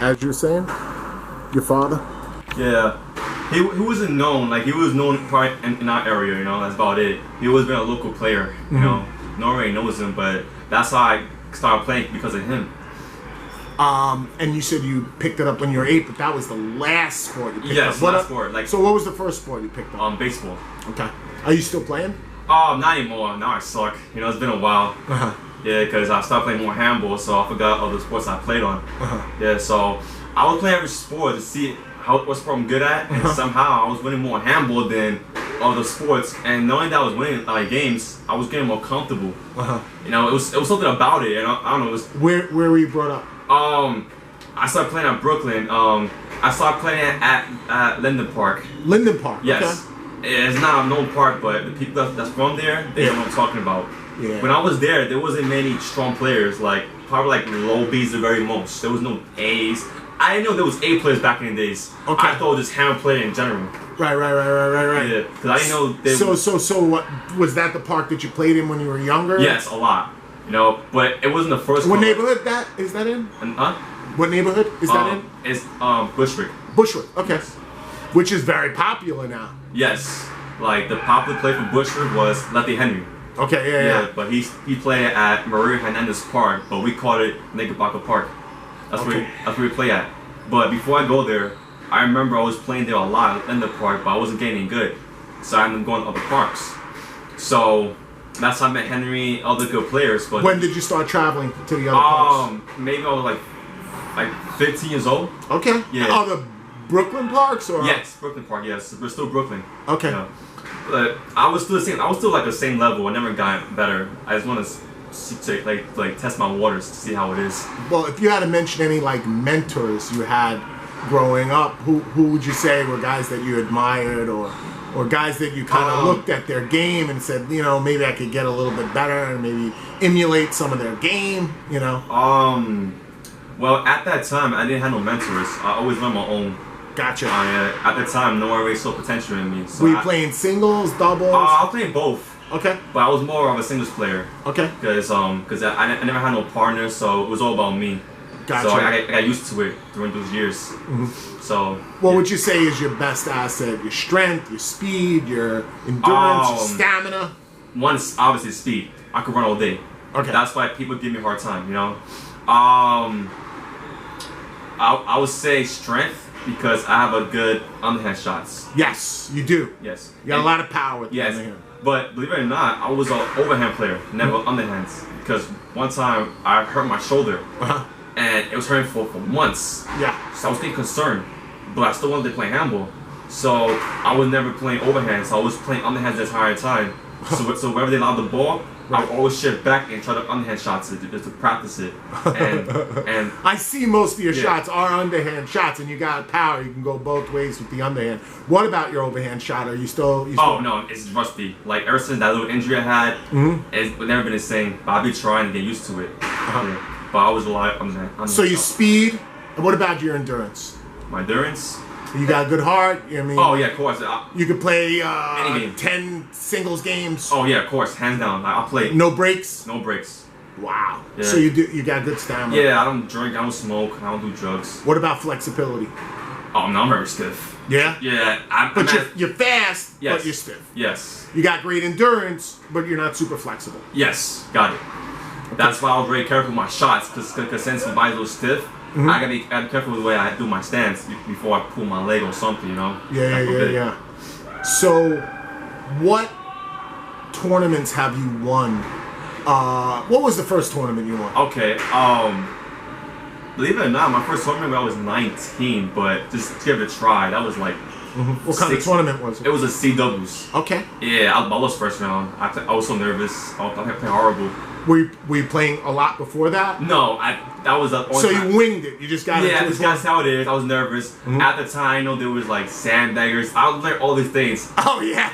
as you're saying, your father? Yeah. He wasn't known, like he was known probably in our area, you know, that's about it. He was been a local player, you know. No one really knows him, but that's how I started playing because of him. And you said you picked it up when you were 8, but that was the last sport you picked up. Yes, last sport. Like, so what was the first sport you picked up? Baseball. Okay. Are you still playing? Not anymore. Now I suck. You know, it's been a while. Yeah, because I started playing more handball, so I forgot all the sports I played on. Yeah, so I was playing every sport to see what sport I'm good at, and somehow I was winning more handball than other sports. And knowing that I was winning games, I was getting more comfortable. You know, it was something about it, and I don't know. It was, where were you brought up? I started playing at Brooklyn. I started playing at Linden Park. Linden Park. Yes. Okay. It's not a known park, but the people that's from there, they know what I'm talking about. Yeah. When I was there wasn't many strong players. Like probably like low B's the very most. There was no A's. I didn't know there was A players back in the days. Okay. I thought it was just hammer player in general. Right. Yeah, because I didn't know. So what was that the park that you played in when you were younger? Yes, a lot. You know, but it wasn't the first. What neighborhood is that in? What neighborhood is that in? It's Bushwick. Bushwick. Okay. Yes. Which is very popular now. Yes, like the popular play for Bushwick was Lefty Henry. Okay, yeah. But he played at Maria Hernandez Park, but we called it Knickerbocker Park. That's where we play at. But before I go there, I remember I was playing there a lot in the park, but I wasn't getting any good. So I ended up going to other parks. So that's how I met Henry, other good players. But when did you start traveling to the other parks? Maybe I was like 15 years old. Okay. Yeah. Oh, the Brooklyn parks, or? Yes, Brooklyn Park. Yes, we're still Brooklyn. Okay. You know? But I was still the same. I was still like the same level. I never got better. I just want to like test my waters to see how it is. Well, if you had to mention any like mentors you had growing up, who would you say were guys that you admired, or guys that you kind of looked at their game and said, you know, maybe I could get a little bit better and maybe emulate some of their game, you know? Well, at that time, I didn't have no mentors. I always learned my own. Gotcha. At the time, no one really saw potential in me. So were you playing singles, doubles? I was playing both. Okay. But I was more of a singles player. Okay. Because I never had no partner, so it was all about me. Gotcha. So I got used to it during those years. So. What would you say is your best asset? Your strength, your speed, your endurance, your stamina? One is obviously speed. I could run all day. Okay. That's why people give me a hard time, you know. I would say strength, because I have a good underhand shots. Yes, you do. Yes. You got a lot of power with the underhand. But believe it or not, I was an overhand player, never underhands. Because one time I hurt my shoulder, and it was hurting for months. Yeah. So I was getting concerned, but I still wanted to play handball. So I was never playing overhands. I was playing underhands the entire time. So wherever they allowed the ball, I would always shift back and try to underhand shots just to practice it. And I see most of your shots are underhand shots, and you got power. You can go both ways with the underhand. What about your overhand shot? Are you still? Oh no, it's rusty. Like ever since that little injury I had, it's never been the same. But I've been trying to get used to it. Yeah. But I was a lot underhand. So your speed. And what about your endurance? My endurance. You got a good heart. I mean. Oh yeah, of course. You could play any game. 10 singles games. Oh yeah, of course, hands down. I'll play. No breaks. No breaks. Wow. Yeah. So you got good stamina. Yeah, I don't drink. I don't smoke. I don't do drugs. What about flexibility? Oh no, I'm very stiff. Yeah. Yeah. But you're fast. Yes. But you're stiff. Yes. You got great endurance, but you're not super flexible. Yes. Got it. Okay. That's why I was very careful with my shots, because since my body's a little stiff. I gotta be careful with the way I do my stance before I pull my leg or something, you know? Yeah. So, what tournaments have you won? What was the first tournament you won? Okay, believe it or not, my first tournament when I was 19, but just to give it a try, that was like... What kind of tournament was it? It was a C doubles. Okay. Yeah, I lost first round. I was so nervous. I thought I played horrible. Were you playing a lot before that? No, that was the only So time. You winged it. You just got it. Yeah, that's how it is. I was nervous. At the time, I know there was like sandbaggers. I was learning all these things. Oh yeah.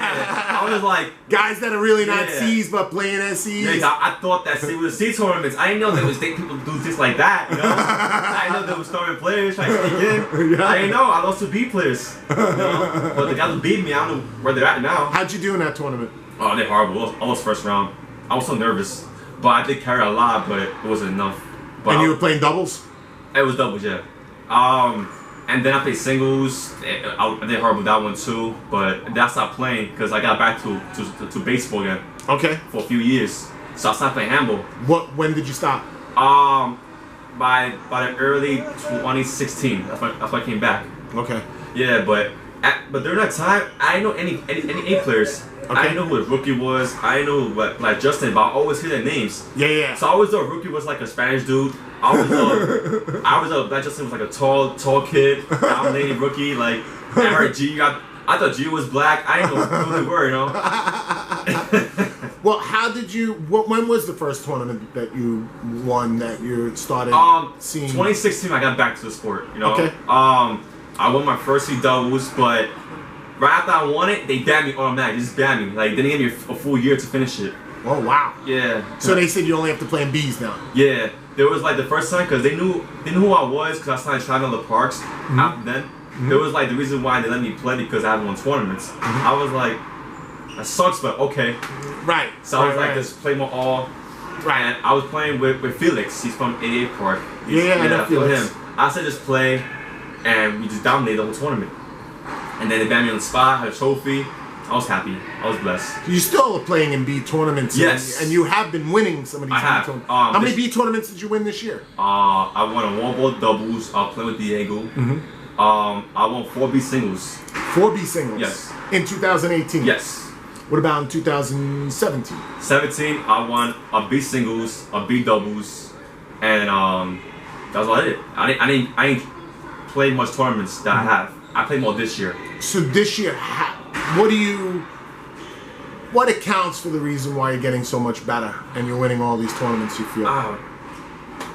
I was like guys that are really not C's but playing as C's. Yeah, I thought that it was C tournaments. I didn't know there was people do this like that. You know, I didn't know there was starting players trying to sneak in. I didn't know. I lost to B players. You know? But the guys who beat me, I don't know where they're at now. How'd you do in that tournament? Oh, they're horrible. I lost first round. I was so nervous. But I did carry a lot, but it wasn't enough. But and you were playing doubles? It was doubles, yeah. And then I played singles. I did horrible with that one too, but then I stopped playing because I got back to baseball again. Okay. For a few years, so I stopped playing handball. When did you stop? By the early 2016, that's when I came back. Okay. Yeah, but during that time, I didn't know any A players. Okay. I didn't know who a rookie was. I didn't know what like Justin, but I always hear their names. Yeah. So I always thought rookie was like a Spanish dude. I always thought that Justin was like a tall kid, dominating rookie. Like I heard G. I thought G was black. I didn't know who they were, you know. Well, how did you? When was the first tournament that you won that you started seeing? 2016, I got back to the sport. You know. Okay. I won my first few doubles, but right after I won it, they banned me automatically. They just banned me. Like they didn't give me a full year to finish it. Oh wow. Yeah. So they said you only have to play in Bs now. Yeah. There was like the first time because they knew who I was because I started trying other parks. After then, there was like the reason why they let me play because I hadn't won tournaments. I was like, that sucks, but okay. Right. So I was like, just play more all. Right. And I was playing with Felix. He's from 88 Park. I know Felix. Him. I said just play, and we just dominated the whole tournament. And then they banned me on the spot. Had a trophy. I was happy. I was blessed. You still are playing in B tournaments. Yes. And you have been winning some of these I have. tournaments. How many B tournaments did you win this year? I won a one-ball doubles. I played with Diego. I won 4B singles. 4B singles? Yes. In 2018? Yes. What about in 2017? 17, I won a B singles, a B doubles, and that was all I did. I didn't play much tournaments that I have. I played more this year. So this year, what accounts for the reason why you're getting so much better and you're winning all these tournaments you feel? I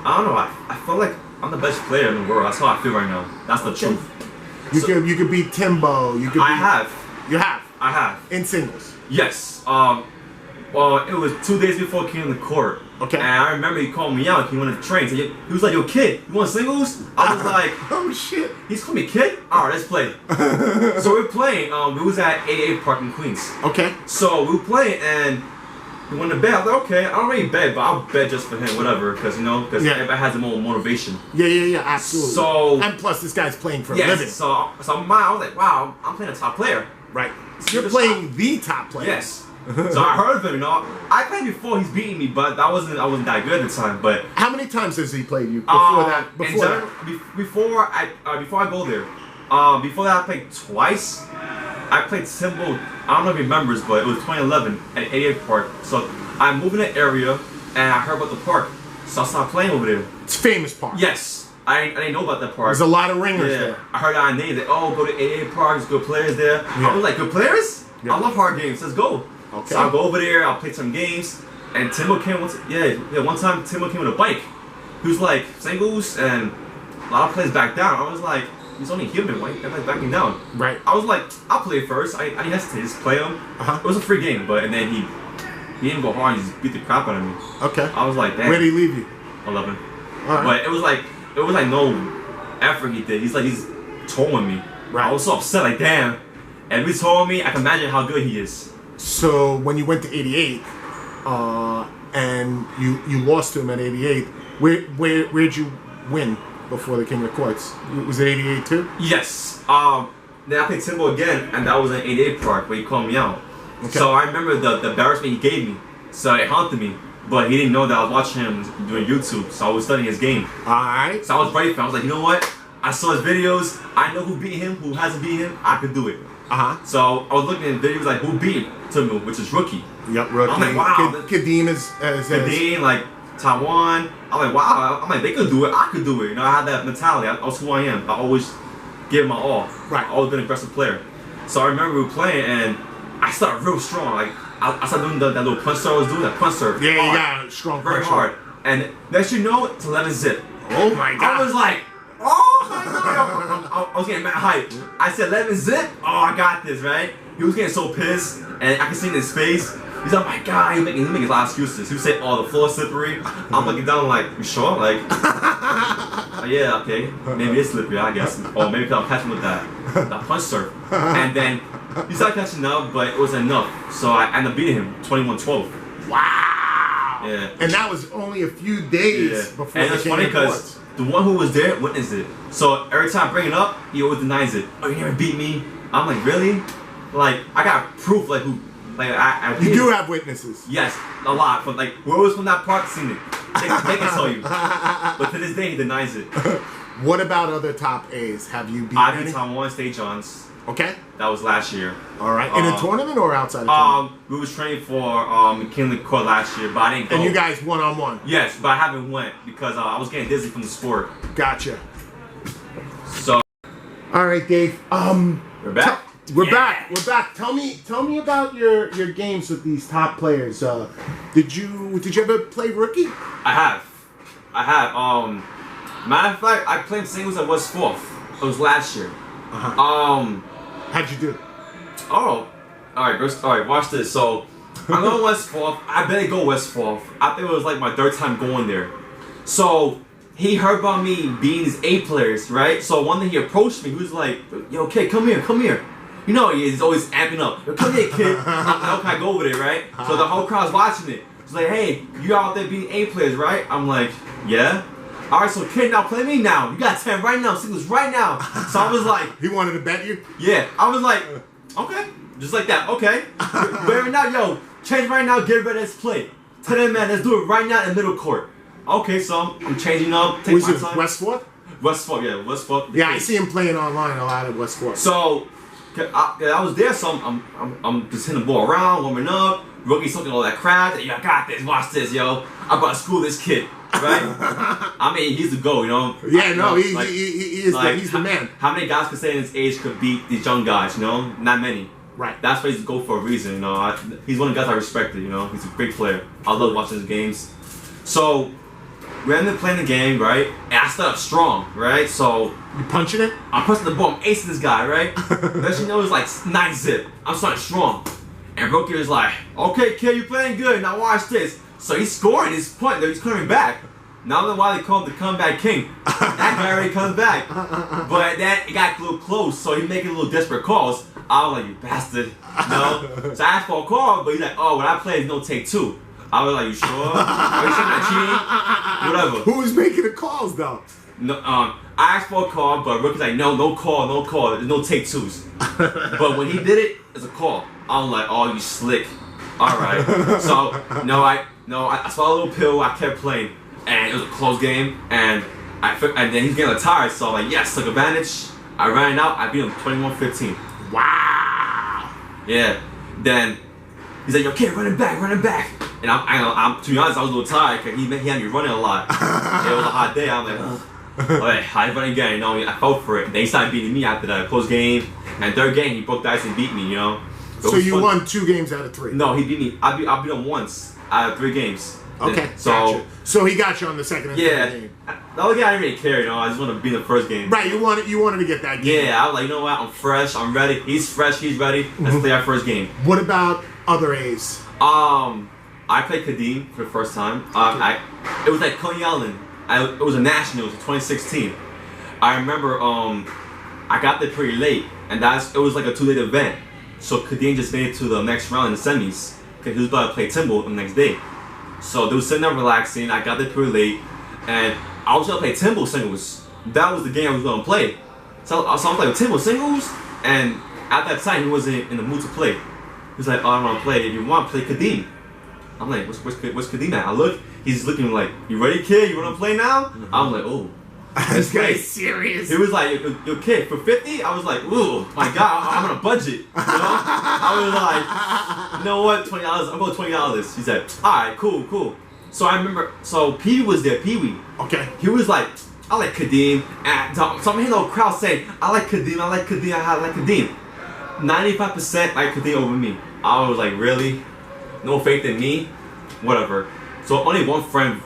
don't know. I feel like I'm the best player in the world. That's how I feel right now. That's the truth. You could beat Timbo. You have. I have. In singles. Yes. Well, it was 2 days before he came on the court. Okay. And I remember he called me out. He wanted to train. So he was like, "Yo, kid, you want singles?" I was like, "Oh shit." He's calling me kid. All right, let's play. So we're playing. We was at 88 Park in Queens. Okay. So we were playing and he went to bed. I was like, okay, I don't really bet, but I'll bet just for him, whatever, because everybody has a more motivation. Yeah, absolutely. So and plus, this guy's playing for a living. So I was like, wow, I'm playing a top player. Right. So you're playing the top player. Yes. So I heard of him, I played before he's beating me, but I wasn't that good at the time. But how many times has he played you before that? Before I go there, before that I played twice. I played Timbo. I don't know if he remembers, but it was 2011 at 88 Park. So I moved in the area and I heard about the park, so I started playing over there. It's a famous park. Yes. I didn't know about that park. There's a lot of ringers there. I heard our names. Like, go to 88 Park. There's good players there. I was like, good players? Yeah. I love hard games. Let's go. Okay. So I'll go over there. I'll play some games. And Timbo came one time Timbo came with a bike. He was like singles and a lot of players backed down. I was like, he's only human. Why everybody's backing down? Right. I was like, I'll play first. I didn't hesitate. Just play him. It was a free game, and then he didn't go hard. He just beat the crap out of me. Okay. I was like, damn. Where did he leave you? 11. All right. But it was like no effort he did. He's trolling me. Right. I was so upset. Like, damn. And if he's trolling me, I can imagine how good he is. So when you went to 88, and you lost to him at 88, where'd you win before the King of the Courts? Was it 88 too? Yes. Then I played Timbo again, and that was in 88 Park where he called me out. Okay. So I remember the embarrassment he gave me. So it haunted me. But he didn't know that I was watching him doing YouTube, so I was studying his game. Alright. So I was ready for him. I was like, you know what? I saw his videos. I know who beat him, who hasn't beat him. I could do it. So I was looking at videos like who beat Timbo, which is Rookie. Yep, Rookie. I'm like, wow. Kadeem is Kadeem, like Taiwan. I'm like, wow. I'm like, they could do it. I could do it. I had that mentality. I was who I am. I always give my all. Right. I've always been an aggressive player. So I remember we were playing, and I started real strong. Like I started doing that little punch serve I was doing, that punch serve. Yeah, you got strong very punch hard. And next you know, it's 11 zip. Oh my god. I was like, oh my god. I was getting mad hype. I said 11 zip. Oh, I got this, right? He was getting so pissed, and I could see in his face. He's like, oh my god, he's making a lot of excuses. He would say, oh, the floor is slippery. I'm looking down like, you sure? Like, yeah, okay. Maybe it's slippery, I guess. Or maybe I'll catch him with that punch serve. And then he started catching up, but it wasn't enough. So I ended up beating him 21-12. Wow. Yeah. And that was only a few days before and the it's funny because the one who was there witnessed it. So every time I bring it up, he always denies it. Oh, you never beat me. I'm like, really? Like, I got proof. Like, who? Like, I You do have witnesses. Yes, a lot. But like, whoever's from that park seen it, they can tell you. But to this day, he denies it. What about other top A's? Have you beat I any? beat Taiwan State Johns. Okay. That was last year. All right. In a tournament or outside of tournament? We was training for McKinley Court last year, but I didn't go. And you guys one-on-one? Yes, but I haven't went because I was getting dizzy from the sport. Gotcha. So. All right, Dave. We're back. We're back. Tell me about your games with these top players. Did you ever play rookie? I have. Matter of fact, I played singles at West 4th. It was last year. How'd you do? Oh, all right. Watch this. So I'm going West 4th. I barely go West 4th. I think it was like my third time going there. So he heard about me being these A players, right? So one day he approached me. He was like, "Yo, kid, come here." You know, he's always amping up. Yo, come here, kid. How can I go over there, right? So the whole crowd's watching it. It's like, hey, you out there being A players, right? I'm like, yeah. All right, so kid, now play me now. You got 10 right now, singles right now. So I was like, he wanted to bet you? Yeah. I was like, okay, just like that. Okay, wait now, yo, change right now. Get ready, let's play. Tell them, man, let's do it right now in the middle court. Okay, so I'm changing up. Take my time. West 4th? West 4th, yeah, West 4th. Yeah, I see him playing online a lot at West 4th. So I was there, so I'm just hitting the ball around, warming up. Rookie talking all that crap. Yo, I got this. Watch this, yo. I'm about to school this kid, right? I mean, he's the GOAT, you know. Yeah, he's the man. How many guys could say in his age could beat these young guys? You know, not many. Right. That's why he's the GOAT for a reason. You know, he's one of the guys I respected. You know, he's a great player. I love watching his games. So we ended up playing the game, right? And I started up strong, right? So you punching it? I'm punching the ball. I'm acing this guy, right? Next you know, it's like 9-zip. I'm starting strong. And Rookie was like, okay, kid, you playing good. Now watch this. So he's scoring his point. He's coming back. Now I don't know why they call him the comeback king. That guy already comes back. But then it got a little close, so he's making little desperate calls. I was like, you bastard. No. So I asked for a call, but he's like, oh, when I play, it's no take two. I was like, you sure? Are you saying that cheating? Whatever. Who was making the calls, though? No, I asked for a call, but Rookie's like, no call. There's no take twos. But when he did it, it's a call. I'm like, oh, you slick. All right. So I saw a little pill. I kept playing, and it was a close game. And then he's getting tired. So I'm like, yes, took advantage. I ran out. I beat him 21-15. Wow. Yeah. Then he's like, yo, kid, running back. And I'm to be honest, I was a little tired because he had me running a lot. It was a hot day. I'm like, alright, I run again. You know, I fought for it. Then he started beating me after that close game. And third game, he broke the ice and beat me. You know. So you won 2 games out of 3. No, he beat me. I beat him once out of 3 games. Okay. Gotcha. So he got you on the second and third game. The other guy I didn't really care. You know, I just want to beat the first game. Right. You wanted to get that game. Yeah. I was like, you know what? I'm fresh. I'm ready. He's fresh. He's ready. Let's play our first game. What about other A's? I played Kadeem for the first time. It was like Coney Island. It was a nationals in 2016. I remember I got there pretty late, and it was like a 2-day event. So Kadeem just made it to the next round in the semis because he was about to play Timbo the next day. So they were sitting there relaxing. I got there pretty late, and I was gonna play Timbo singles. That was the game I was gonna play. So I was playing Timbo singles, and at that time he wasn't in the mood to play. He was like, "Oh, I don't want to play. If you want, play Kadeem." I'm like, what's Kadeem at? I look, he's looking like, you ready, kid? You want to play now? Mm-hmm. I'm like, oh. This guy's serious. He was like, yo, kid, for 50? I was like, ooh, my God, I'm on a budget. You know? I was like, you know what, $20, I'm going $20. He said, all right, cool. So I remember, Pee-wee was there, Pee-wee. Okay. He was like, I like Kadeem. And so I'm hearing the whole crowd saying, I like Kadeem. 95% like Kadeem over me. I was like, really? No faith in me? Whatever. So only one friend,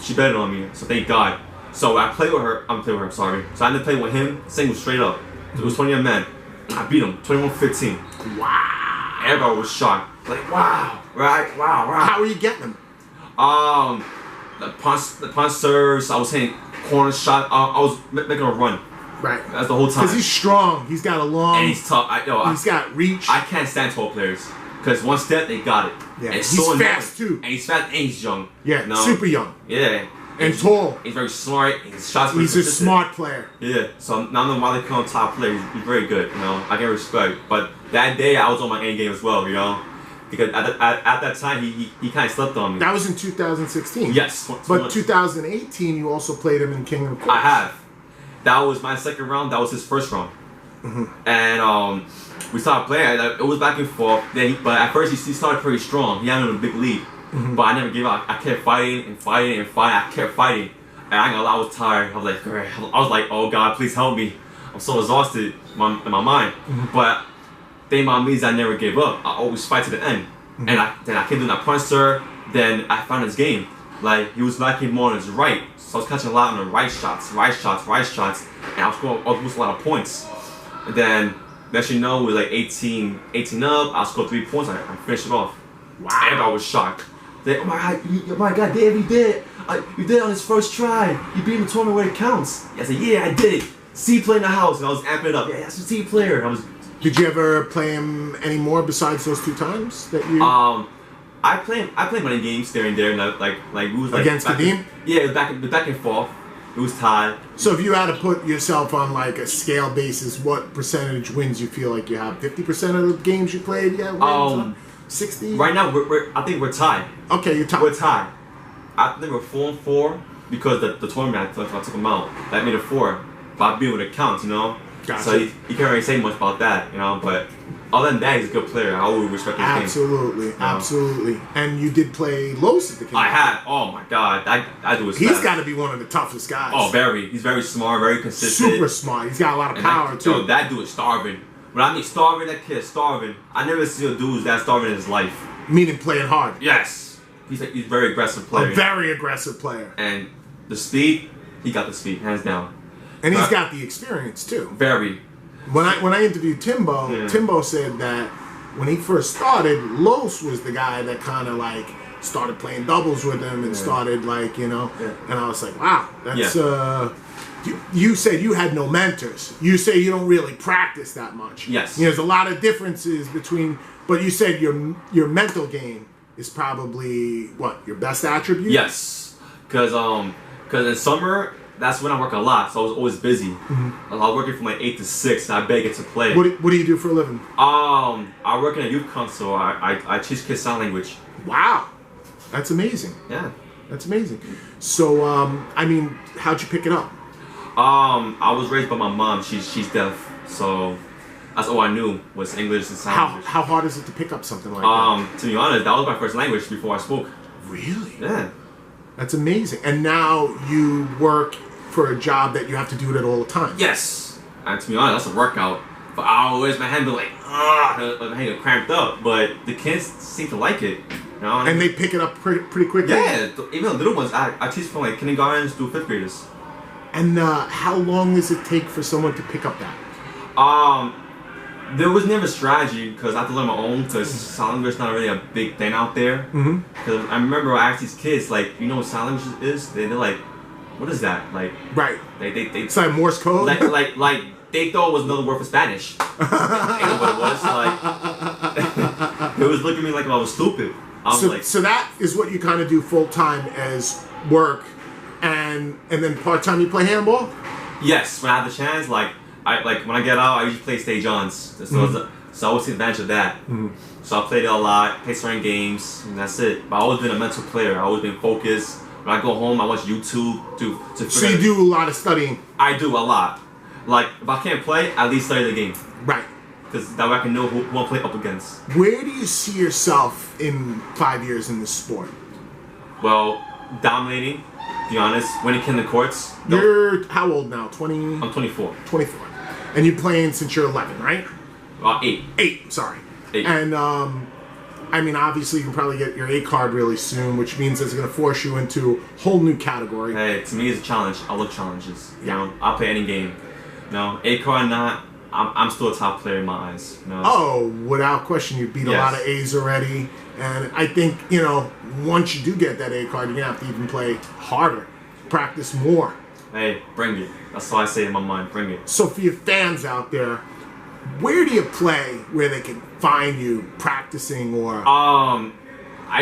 she betted on me, so thank God. So I played with her, sorry. So I ended up playing with him, single straight up. It was 20 men. I beat him, 21-15. Wow. Everybody was shocked. Like, wow. Right? Wow. How were you getting him? The punch serves, I was hitting corner shot, I was making a run. Right. That's the whole time. Because he's strong, he's got a long... And he's tough. He's got reach. I can't stand tall players. Because one step, they got it. Yeah, and he's fast too. And he's fast and he's young. Yeah, super young. Yeah. And tall. He's very smart. His shots very He's a consistent. smart player. Yeah, so now I know why they call him top player. He's very good, you know. I can respect. But that day, I was on my A game as well, you know. Because at that time, he kind of slept on me. That was in 2016. Yes. But 2018, you also played him in King of Courts. I have. That was my second round. That was his first round. And we started playing. It was back and forth. But at first, he started pretty strong. He had a big lead. But I never gave up. I kept fighting and fighting and fighting. I kept fighting. And I ain't gonna lie, I was tired. I was like, oh God, please help me. I'm so exhausted in my mind. But thing about me is I never gave up. I always fight to the end. And then I kept doing that puncher. Then I found his game. Like, he was lacking more on his right. So I was catching a lot on the right shots. And I was scoring almost a lot of points. And then, next you know, it was like 18 up. I scored 3 points. I finished it off. Wow. Everybody was shocked. They, oh my God, Dave, you did it. You did it on his first try. You beat him in the tournament where it counts. I said, yeah, I did it. C play in the house. And I was amping it up. Yeah, that's a C player. Did you ever play him any more besides those 2 times that you? I played many games there and there. Like we was like against Kadeem? Yeah, it was back and forth. It was tied. So if you had to put yourself on like a scale basis, what percentage wins you feel like you have? 50% of the games you played, yeah. 60. Right now I think we're tied. Okay, you're tied. We're tied. I think we're 4-4 because the tournament I took him out. That made it 4. But I beat him with a count, you know. Gotcha. So you can't really say much about that, you know. But other than that, he's a good player. I always respect his game. Absolutely, absolutely. And you did play Los at the King. I had. Oh my God, I do his. He's got to be one of the toughest guys. Oh, very. He's very smart, very consistent. Super smart. He's got a lot of power too. Yo, that dude is starving. When I mean starving, that kid is starving. I never seen a dude that starving in his life. Meaning playing hard. Yes. He's a very aggressive player. A very aggressive player. And the speed, he got the speed, hands down. And he's got the experience too. Very. When I interviewed Timbo, Timbo said that when he first started, Los was the guy that kind of like started playing doubles with him and started like, you know. And I was like, wow, that's you said you had no mentors. You say you don't really practice that much. Yes. You know, there's a lot of differences between, but you said your mental game is probably what, your best attribute? Yes, because in summer that's when I work a lot, so I was always busy. I was working from like 8 to 6, and I barely get to play. What do you do for a living? I work in a youth council. I teach kids sign language. Wow, that's amazing. Yeah, that's amazing. So I mean, how'd you pick it up? I was raised by my mom. She's deaf, so that's all I knew was English and sign language. How hard is it to pick up something like that? To be honest, that was my first language before I spoke. Really? Yeah. That's amazing. And now you work for a job that you have to do it all the time. Yes. And to be honest, that's a workout. For hours, my hand be like, my hand get cramped up. But the kids seem to like it. You know? And they pick it up pretty quickly. Yeah. Even the little ones, I teach from like kindergartens to 5th graders. And how long does it take for someone to pick up that? There was never strategy because I had to learn my own because sign language is not really a big thing out there. Because I remember I asked these kids, like, you know what sign language is? They're like, what is that? Like, right. They it's like Morse code? Like they thought it was another word for Spanish. They didn't know what it was. Like, it was looking at me like I was stupid. So that is what you kind of do full time as work, and then part time you play handball? Yes, when I have the chance, when I get out, I usually play stage ons. So I always take advantage of that. So I played it a lot, play certain games, and that's it. But I've always been a mental player. I've always been focused. When I go home, I watch YouTube to figure. So you do a lot of studying? I do a lot. Like, if I can't play, at least study the game. Right. Because that way I can know who I'll play up against. Where do you see yourself in 5 years in this sport? Well, dominating, to be honest. Winning King of Courts. You're how old now? 20? I'm 24. 24. And you're playing since you're 11, right? 8. 8, sorry. 8. And, I mean, obviously you can probably get your A card really soon, which means it's going to force you into a whole new category. Hey, to me it's a challenge. I love challenges. You know, I'll play any game. You know, A card or not, I'm still a top player in my eyes. You know? Oh, without question, you beat a lot of A's already. And I think, you know, once you do get that A card, you're going to have to even play harder, practice more. Hey, bring it. That's all I say in my mind. Bring it. So for your fans out there, where do you play where they can find you practicing or? I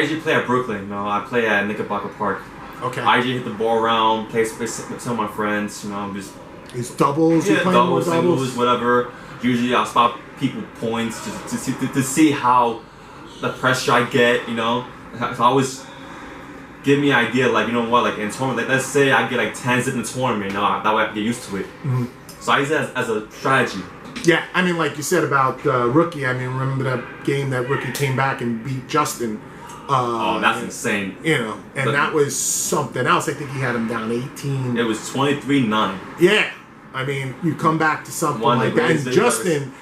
usually play at Brooklyn. You know, I play at Knickerbocker Park. Okay. I usually hit the ball around, play with some of my friends. You know, just Is doubles? yeah, You playing more doubles, singles, whatever. Usually I'll spot people points to see how the pressure I get. You know, so I always give me an idea, like, you know what, like in tournament, like, let's say I get like 10s in the tournament, you know, that way I get used to it. Mm-hmm. So I use it as a strategy. Yeah, I mean, like you said about Rookie, I mean, remember that game that Rookie came back and beat Justin? Oh, that's insane. You know, and that was something else. I think he had him down 18. It was 23-9. Yeah. I mean, you come back to something like that. And Justin,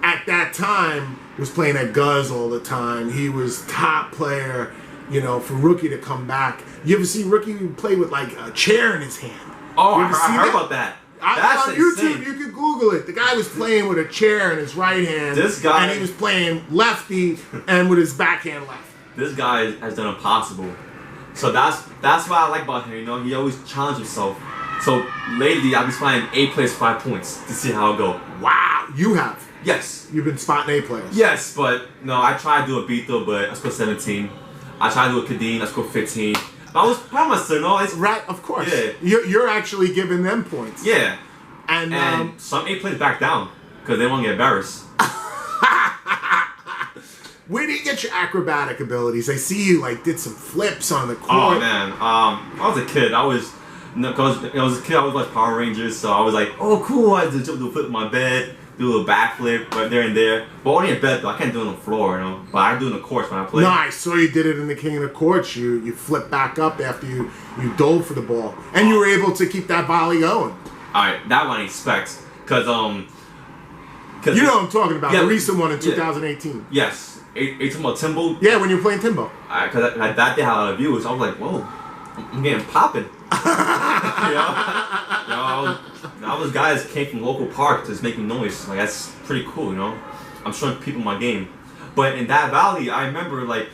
at that time, was playing at Guz all the time. He was top player, you know, for Rookie to come back. You ever see Rookie play with, like, a chair in his hand? Oh, I heard about that. On YouTube, you can Google it. The guy was playing with a chair in his right hand. This guy, and he was playing lefty and with his backhand left. This guy has done impossible. So that's what I like about him. You know, he always challenged himself. So lately, I've been spotting A players 5 points to see how it go. Wow, you have. Yes. You've been spotting A players. Yes, but no, I tried to do a Beto, but I scored 17. I tried to do a Kadeen, I scored 15. I was promised, you know. It's right, of course. Yeah. You're actually giving them points. Yeah. And some A players back down because they want to get embarrassed. Where do you get your acrobatic abilities? I see you like did some flips on the court. Oh man, I was a kid. I was watching Power Rangers, so I was like, oh cool. I do a flip in my bed, do a little backflip right there and there. But only in bed though. I can't do it on the floor, you know. But I do it in the courts when I play. No, I saw you did it in the King of the Courts. You flipped back up after you dove for the ball, and you were able to keep that volley going. All right, that one I expect, cause you know what I'm talking about, the recent one in 2018. Yes. Are you talking about Timbo? Yeah, when you're playing Timbo. Because that day had a lot of views. I was like, whoa, I'm getting popping. All those guys came from local parks just making noise. Like, that's pretty cool, you know? I'm showing people my game. But in that valley, I remember, like,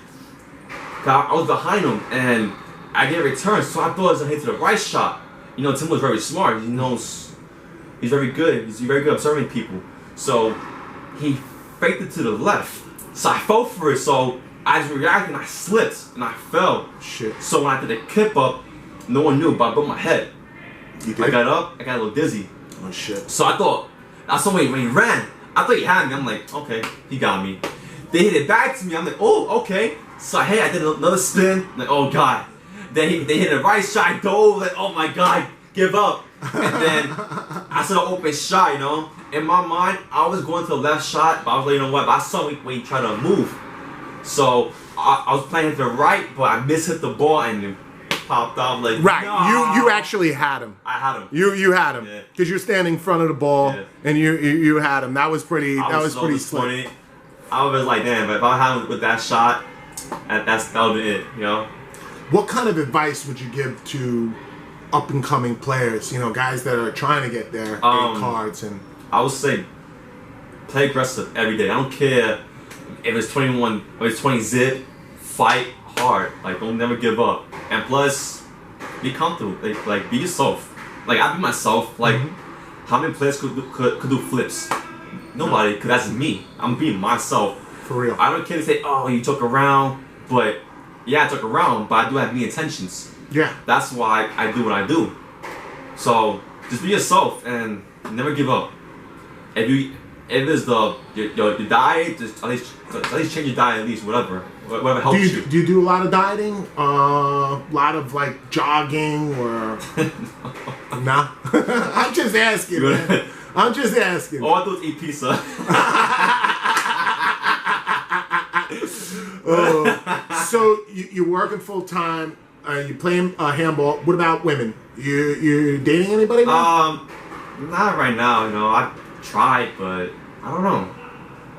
I was behind him, and I didn't return, so I thought I was going to hit to the right shot. You know, Timbo's very smart. He knows, he's very good. He's very good observing people. So he faked it to the left. So I fell for it, so I was reacting, I slipped, and I fell. Shit. So when I did the kip up, no one knew, but I broke my head. You did? I got up, I got a little dizzy. Oh, shit. So I thought, that's when he ran. I thought he had me. I'm like, okay, he got me. They hit it back to me. I'm like, oh, okay. So hey, I did another spin. I'm like, oh, God. Then they hit a right shot, I dove, like, oh, my God, give up. And then I saw an open shot, you know. In my mind, I was going to the left shot, but I was like, you know what? But I saw when he tried to move. So I was playing to the right, but I mishit the ball and it popped off. Like, right, no. you actually had him. I had him. You had him because you're standing in front of the ball, and you had him. That was pretty. That was pretty slick. I was like, damn, but if I had him with that shot, that would be it. You know. What kind of advice would you give to up and coming players? You know, guys that are trying to get their cards and. I would say play aggressive every day. I don't care if it's 21 or it's 20 zip. Fight hard. Like, don't never give up. And plus, be comfortable. Like be yourself. Like, I be myself. Like, how many players could do flips? Nobody, because that's me. I'm being myself. For real. I don't care to say, oh, you took around. But, yeah, I took around, but I do have me intentions. Yeah. That's why I do what I do. So, just be yourself and never give up. If it's your diet, just at least change your diet, at least whatever helps you. Do you do a lot of dieting? A lot of like jogging or no? I'm just asking. Man. I'm just asking. All I do is eat pizza. So you're working full time. You playing handball. What about women? You dating anybody now? Not right now. You know, I tried, but I don't know.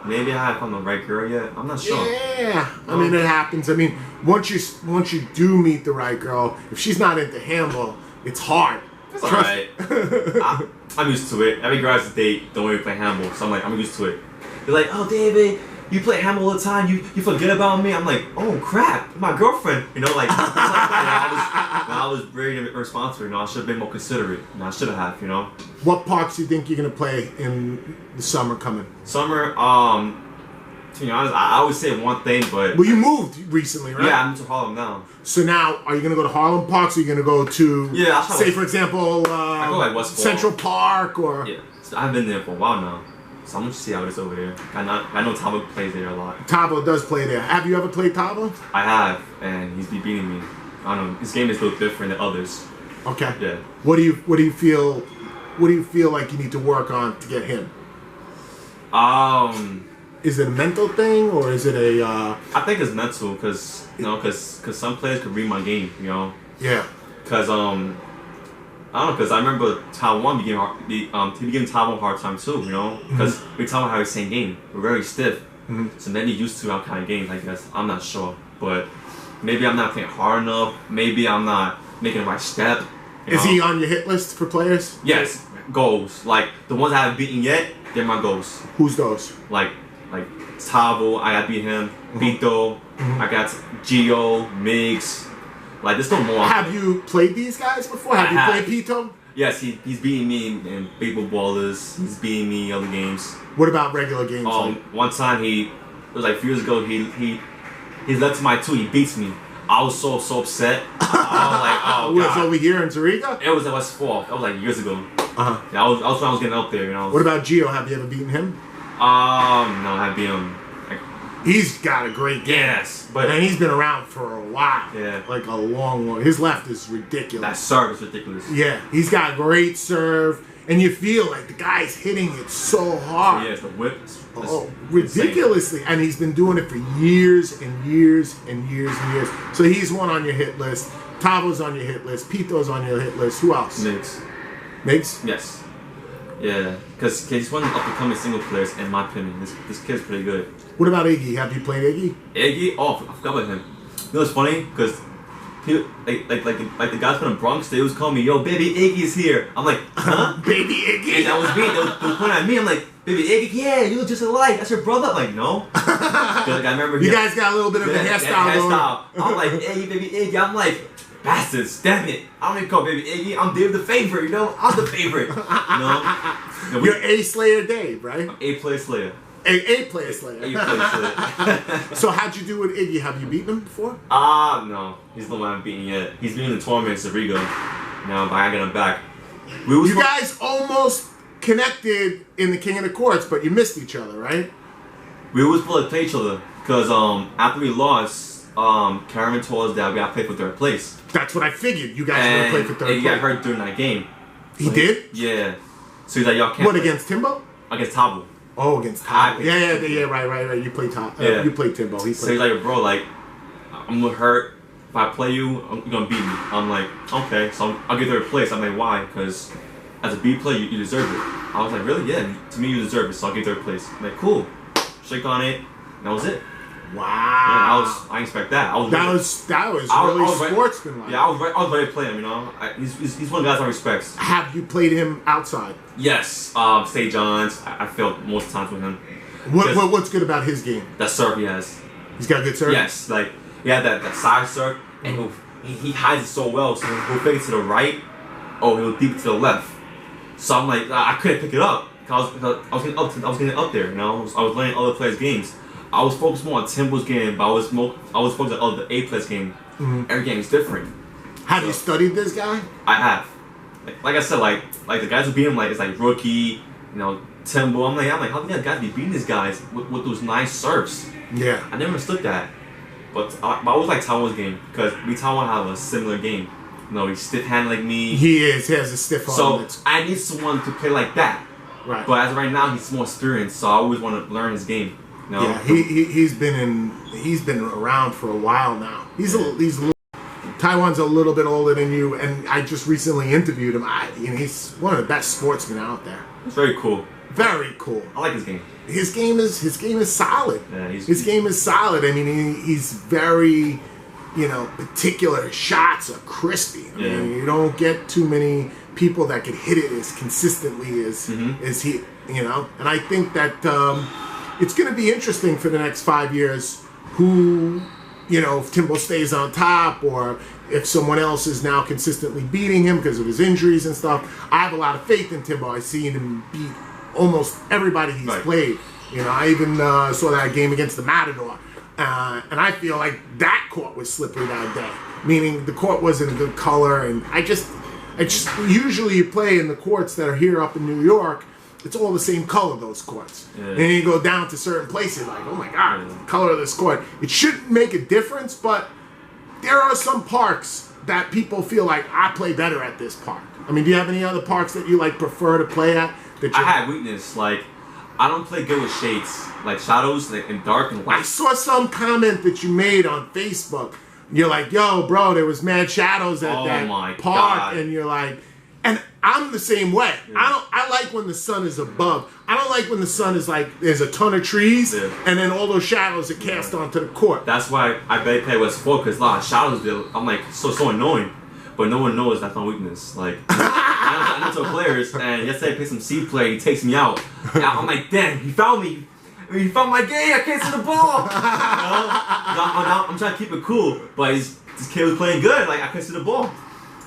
Maybe I haven't found the right girl yet. I'm not sure. Yeah, I mean it happens. I mean, once you do meet the right girl, if she's not into handball, it's hard. It's alright. I'm used to it. Every girl has a date. Don't worry, play handball. So I'm like, I'm used to it. They're like, oh David, you play handball all the time. You forget about me. I'm like, oh crap, my girlfriend. You know, like, I was very irresponsible. You know, I should have been more considerate. You know, I should have. You know. What parts do you think you're gonna play in the summer coming? Summer, to be honest, I would say one thing, but Well, you moved recently, right? yeah, I'm to Harlem now. So now, are you going to go to Harlem Parks? Or are you going to go to, Yeah, I'll say, for example, I go like West Central Park? Or Yeah, so I've been there for a while now, so I'm gonna see how it is over there. I know Tabo plays there a lot. Tabo does play there. Have you ever played Tabo? I have, and he's been beating me. I don't know. His game is a little different than others. Okay. Yeah. What do you feel like you need to work on to get him? Is it a mental thing or is it a? I think it's mental because some players could read my game. Yeah. Because I don't know. Because I remember Taiwan he giving Taiwan a hard time too. Because we Taiwan have the same game. We're very stiff. So maybe used to our kind of games. I guess I'm not sure, but maybe I'm not playing hard enough. Maybe I'm not making the right step. Is he on your hit list for players? Yes, goals. Like the ones I haven't beaten yet, they're my goals. Who's those? Like Tavo, I gotta beat him. Pito, I got Gio, Migs. Like there's no more. Have you played these guys before? Have you played Pito? Yes, he's beating me in Baseball Ballers. He's beating me in other games. What about regular games? One time it was like a few years ago. He led to my 2. He beats me. I was so upset. I was like, oh was God. over here in Zerega? It was at West Fork. That was like years ago. Uh-huh. Yeah, I was getting up there. What about Gio? Have you ever beaten him? No, I beat him. He's got a great game. Yes, but and he's been around for a while. Yeah, like a long. His left is ridiculous. That serve is ridiculous. Yeah, he's got great serve, and you feel like the guy's hitting it so hard. Yeah, it's the whip. Ridiculously, and he's been doing it for years and years and years and years. So he's one on your hit list. Tavo's on your hit list. Pito's on your hit list. Who else? Migs? Yes. Yeah, because he's one of the up-and-coming single players, in my opinion. This kid's pretty good. What about Iggy? Have you played Iggy? Iggy? Oh, I forgot about him. It's funny? Because like the guys from the Bronx, they always call me, yo, baby Iggy's here. I'm like, huh? Baby Iggy? And that was me. They was pointing at me. I'm like, baby Iggy? Yeah, you look just alike. That's your brother. I'm like, no. I remember you guys got a little bit of a hairstyle going. I'm like, hey, baby Iggy. I'm like, bastards, damn it. I don't even call baby Iggy. I'm Dave the favorite, I'm the favorite. You're A-Slayer Dave, right? A-Player Slayer. A-Player Slayer. A-Player Slayer. So how'd you do with Iggy? Have you beaten him before? No. He's the one I'm beating yet. He's been in the tournament in Zerega. Now, but I got him back. You guys almost connected in the King of the Courts, but you missed each other, right? We always play each other. Because after we lost, Karen told us that we got to play for third place. That's what I figured. You guys were going to play for third place. He got hurt during that game. He did? Yeah. So he's like, y'all can't. What, against Timbo? Against Tabo. Oh, against Tabo. Yeah, right. You played Tabo. Yeah. You played Timbo. So he's like, bro, like, I'm going to hurt. If I play you, you're going to beat me. I'm like, okay. So I'll get third place. I'm like, why? Because as a B player, you deserve it. I was like, really? Yeah. To me, you deserve it. So I'll get third place. I'm like, cool. Shake on it. And that was it. Wow. Yeah, I didn't expect that. That was really sportsmanlike. Yeah, I was ready to play him, He's one of the guys I respect. Have you played him outside? Yes. St. John's. I felt most times with him. What's good about his game? That serve he has. He's got a good serve? Yes. Like, he had that side serve, and he hides it so well, so he'll fake it to the right, or he'll deep it to the left. So I'm like, I couldn't pick it up. I was getting up there, I was learning other players' games. I was focused more on Timbo's game, but I was focused on the A-Players game. Mm-hmm. Every game is different. Have you studied this guy? I have. Like I said, like the guys who beat him, it's like rookie, Timbo. I'm like, how can guys be beating these guys with those nice serves? Yeah. I never understood that. But I always like Taiwan's game because Taiwan have a similar game. He's stiff-handed like me. He is. He has a stiff arm. So I need someone to play like that. Right. But as of right now, he's more experienced, so I always want to learn his game. Yeah, he's been around for a while now. Taiwan's a little bit older than you, and I just recently interviewed him. He's one of the best sportsmen out there. It's very cool. Very cool. I like his game. His game is solid. Yeah, his game is solid. I mean, he's very, particular. His shots are crispy. I mean, you don't get too many people that can hit it as consistently as he. And I think that. It's going to be interesting for the next 5 years who, if Timbo stays on top or if someone else is now consistently beating him because of his injuries and stuff. I have a lot of faith in Timbo. I've seen him beat almost everybody he's played. You know, I even saw that game against the Matador. And I feel like that court was slippery that day. Meaning the court wasn't a good color. And I just usually you play in the courts that are here up in New York, it's all the same color, those courts. Yeah. And then you go down to certain places like, oh my God, the color of this court. It shouldn't make a difference, but there are some parks that people feel like, I play better at this park. I mean, do you have any other parks that you like prefer to play at? I have weakness. Like, I don't play good with shades. Like shadows and dark and light. I saw some comment that you made on Facebook. You're like, yo, bro, there was mad shadows at that park. God. And you're like, and I'm the same way. Yeah. I like when the sun is above. I don't like when the sun is like, there's a ton of trees, and then all those shadows are cast onto the court. That's why I barely play West 4, because a lot of shadows there. I'm like, so annoying. But no one knows that's my weakness. Like, I'm into players, and yesterday I played some C play, he takes me out. And I'm like, damn, he found me. He found my game, I can't see the ball. You know? I'm trying to keep it cool, but this kid was playing good, like I couldn't see the ball.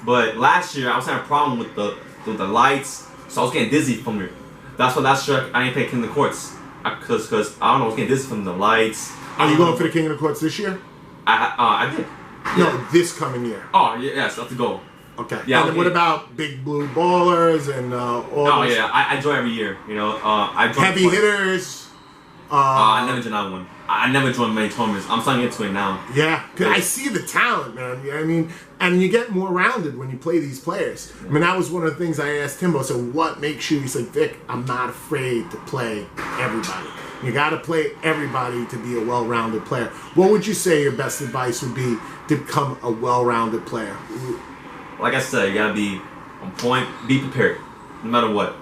But last year I was having a problem with the lights, so I was getting dizzy from it. That's why last year I didn't play King of the Courts, because I don't know, I was getting dizzy from the lights. Are you going for the King of the Courts this year? I did. No, this coming year. Oh yes, that's the goal. Okay. Yeah. And what about Big Blue Ballers and all? Oh yeah, I join every year. You know, I join heavy hitters. I never joined that one. I never joined many tournaments. I'm starting into it now. Yeah, cause I see the talent, man. You know what I mean, and you get more rounded when you play these players. I mean, that was one of the things I asked Timbo. So, what makes you? He said, Vic, I'm not afraid to play everybody. You got to play everybody to be a well-rounded player. What would you say your best advice would be to become a well-rounded player? Like I said, you got to be on point, be prepared, no matter what.